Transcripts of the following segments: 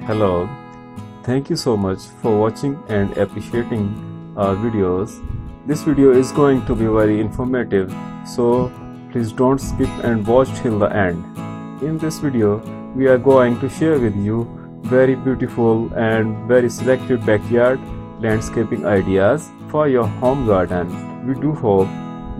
Hello, thank you so much for watching and appreciating our videos. This video is going to be very informative, so please don't skip and watch till the end. In this video, we are going to share with you very beautiful and very selected backyard landscaping ideas for your home garden. We do hope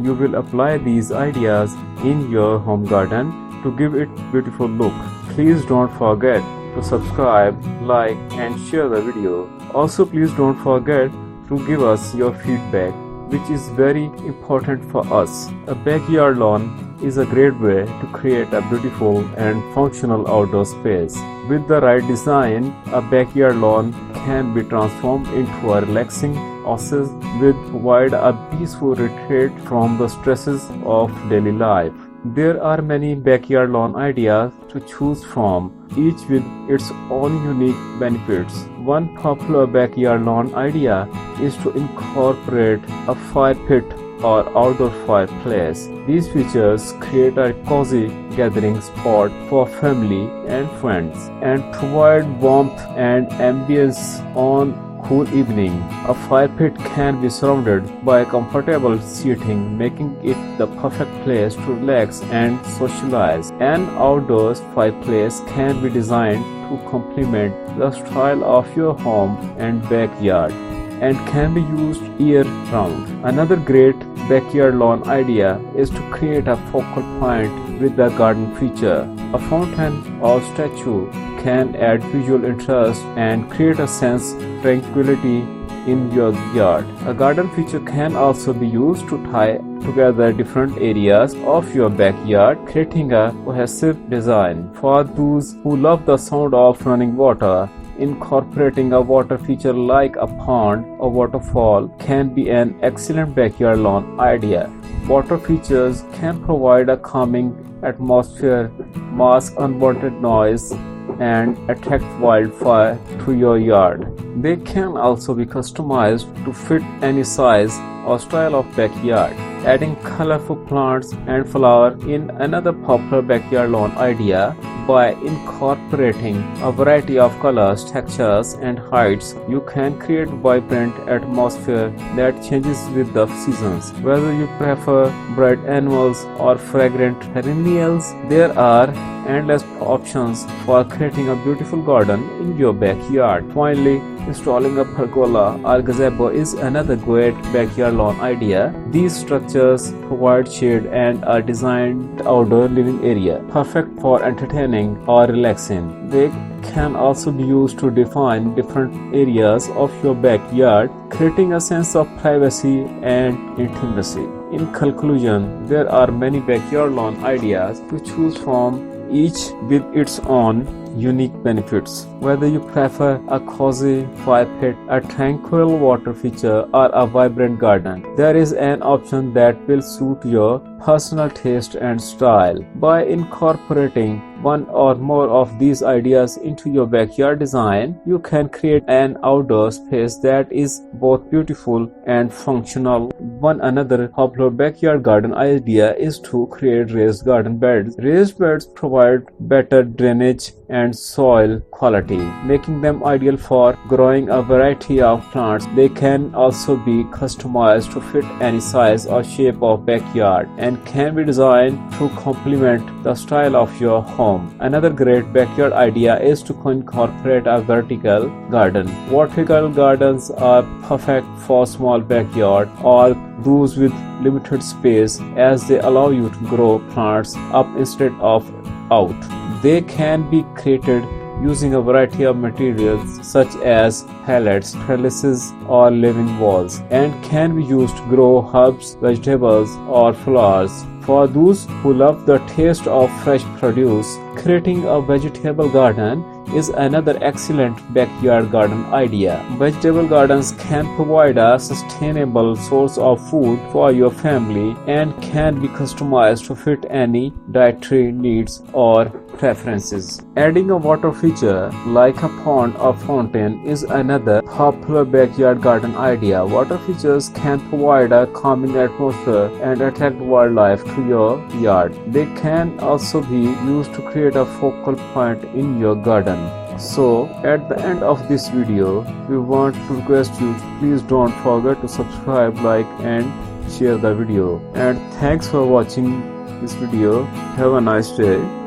you will apply these ideas in your home garden to give it beautiful look. Please don't forget to subscribe, like and share the video. Also, please don't forget to give us your feedback, which is very important for us. A backyard lawn is a great way to create a beautiful and functional outdoor space. With the right design, a backyard lawn can be transformed into a relaxing oasis which provide a peaceful retreat from the stresses of daily life. There are many backyard lawn ideas to choose from, each with its own unique benefits. One popular backyard lawn idea is to incorporate a fire pit or outdoor fireplace. These features create a cozy gathering spot for family and friends and provide warmth and ambience on cool evening. A fire pit can be surrounded by comfortable seating, making it the perfect place to relax and socialize. An outdoors fireplace can be designed to complement the style of your home and backyard and can be used year-round. Another great backyard lawn idea is to create a focal point with the garden feature. A fountain or statue can add visual interest and create a sense of tranquility in your yard. A garden feature can also be used to tie together different areas of your backyard, creating a cohesive design. For those who love the sound of running water, incorporating a water feature like a pond or waterfall can be an excellent backyard lawn idea. Water features can provide a calming atmosphere, mask unwanted noise, and attract wildfire to your yard. They can also be customized to fit any size or style of backyard. Adding colorful plants and flowers in another popular backyard lawn idea. By incorporating a variety of colors, textures and heights, you can create vibrant atmosphere that changes with the seasons. Whether you prefer bright animals or fragrant perennials, there are endless options for creating a beautiful garden in your backyard. Finally, installing a pergola or gazebo is another great backyard lawn idea. These structures provide shade and are designed outdoor living area, perfect for entertaining or relaxing. They can also be used to define different areas of your backyard, creating a sense of privacy and intimacy. In conclusion, there are many backyard lawn ideas to choose from, each with its own unique benefits. Whether you prefer a cozy fire pit, a tranquil water feature, or a vibrant garden, there is an option that will suit your personal taste and style. By incorporating one or more of these ideas into your backyard design, you can create an outdoor space that is both beautiful and functional. One another popular backyard garden idea is to create raised garden beds. Raised beds provide better drainage and soil quality, making them ideal for growing a variety of plants. They can also be customized to fit any size or shape of backyard and can be designed to complement the style of your home. Another great backyard idea is to incorporate a vertical garden. Vertical gardens are perfect for small backyard or those with limited space, as they allow you to grow plants up instead of out. They can be created using a variety of materials such as pallets, trellises, or living walls, and can be used to grow herbs, vegetables, or flowers. For those who love the taste of fresh produce, creating a vegetable garden is another excellent backyard garden idea. Vegetable gardens can provide a sustainable source of food for your family and can be customized to fit any dietary needs or preferences. Adding a water feature like a pond or fountain is another popular backyard garden idea. Water features can provide a calming atmosphere and attract wildlife to your yard. They can also be used to create a focal point in your garden So at the end of this video, we want to request you, please don't forget to subscribe, like and share the video. And thanks for watching this video. Have a nice day.